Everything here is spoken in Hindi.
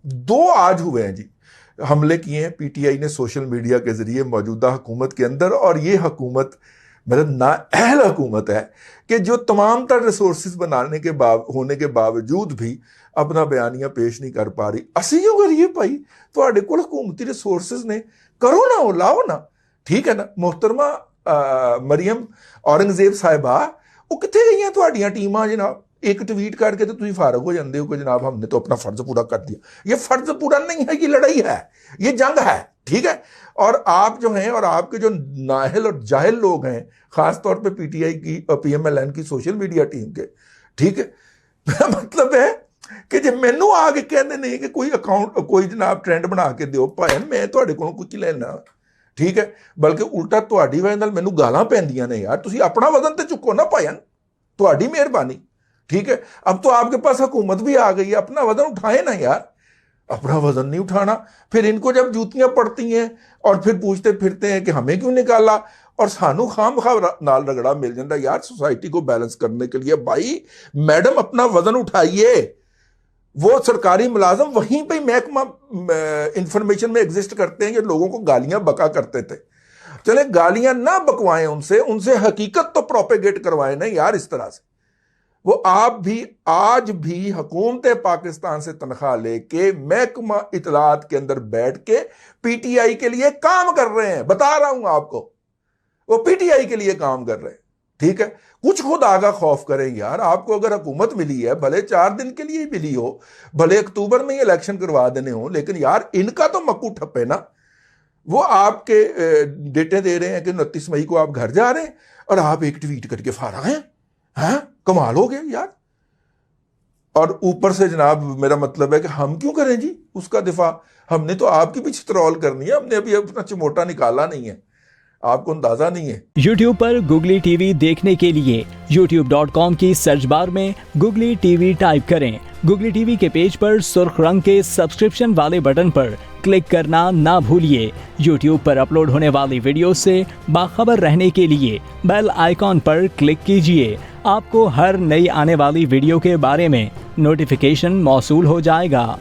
2 आज हुए हैं जी, हमले किए हैं पीटीआई ने सोशल मीडिया के जरिए मौजूदा हुकूमत के अंदर। और ये हुकूमत मतलब नाअहल हुकूमत है कि जो तमाम तर रिसोर्सेज बनाने के होने के बावजूद भी अपना बयानिया पेश नहीं कर पा रही। असी जो करिए भाई, तुहाडे कोल हुकूमती रिसोर्सेज ने, करो ना, वो लाओ ना, ठीक है ना। मोहतरमा मरियम औरंगजेब साहिबा वो कितने गई हैं तुहाडियां टीमां जनाब? एक ट्वीट करके तो तुम फारग हो जाते हो कि जनाब हमने तो अपना फर्ज पूरा कर दिया। ये फर्ज पूरा नहीं है, ये लड़ाई है, ये जंग है, ठीक है। और आप जो हैं और आपके जो नाहल और जाहिल लोग हैं, खासतौर पे पीटीआई की पीएमएलएन की सोशल मीडिया टीम के, ठीक है मतलब है कि जे मैनू आके कहते नहीं कि कोई अकाउंट कोई जनाब ट्रेंड बना के दो भाई, मैं तुहाडे कोलों कुछ लेना, ठीक है। बल्कि उल्टा तुहाडी वजह नाल मैनू गालां पैंदियां ने यार, तुसीं अपना वजन ते चुको ना भाईन, तुहाडी मेहरबानी, ठीक है। अब तो आपके पास हुकूमत भी आ गई है, अपना वजन उठाए ना यार, अपना वजन नहीं उठाना। फिर इनको जब जूतियां पड़ती हैं और फिर पूछते फिरते हैं कि हमें क्यों निकाला, और सानू खामखा नाल रगड़ा मिल जाता यार सोसाइटी को बैलेंस करने के लिए। भाई मैडम अपना वजन उठाइए। वो सरकारी मुलाजम वहीं पे महकमा इंफॉर्मेशन में एग्जिस्ट करते हैं कि लोगों को गालियां बका करते थे। चले गालियां ना बकवाएं उनसे हकीकत तो प्रोपेगेट करवाएं ना यार इस तरह से। वो आप भी आज भी हुकूमत पाकिस्तान से तनख्वाह लेके महकमा इतलात के अंदर बैठ के पीटीआई के लिए काम कर रहे हैं, बता रहा हूं आपको, वो पीटीआई के लिए काम कर रहे हैं, ठीक है। कुछ खुदा का खौफ करें यार। आपको अगर हुकूमत मिली है, भले 4 दिन के लिए ही मिली हो, भले अक्टूबर में ही इलेक्शन करवा देने हो, लेकिन यार इनका तो मक्कू ठप्पे ना। वो आपके डेटे दे रहे हैं कि 29 मई को आप घर जा रहे हैं और आप एक ट्वीट करके फारा हैं। हाँ, कमाल हो गया यार। और ऊपर से जनाब मेरा मतलब है कि हम क्यों करें जी उसका दिफा? हमने तो आपकी भी चित्रौल करनी है, हमने अभी अपना चिमोटा निकाला नहीं है, आपको अंदाजा नहीं है। YouTube पर गुगली टीवी देखने के लिए youtube.com की सर्च बार में गुगली टीवी टाइप करें। गुगली टीवी के पेज पर सुर्ख रंग के सब्सक्रिप्शन वाले बटन पर क्लिक करना ना भूलिए। YouTube पर अपलोड होने वाली वीडियो से बाखबर रहने के लिए बेल आइकॉन पर क्लिक कीजिए। आपको हर नई आने वाली वीडियो के बारे में नोटिफिकेशन मौसूल हो जाएगा।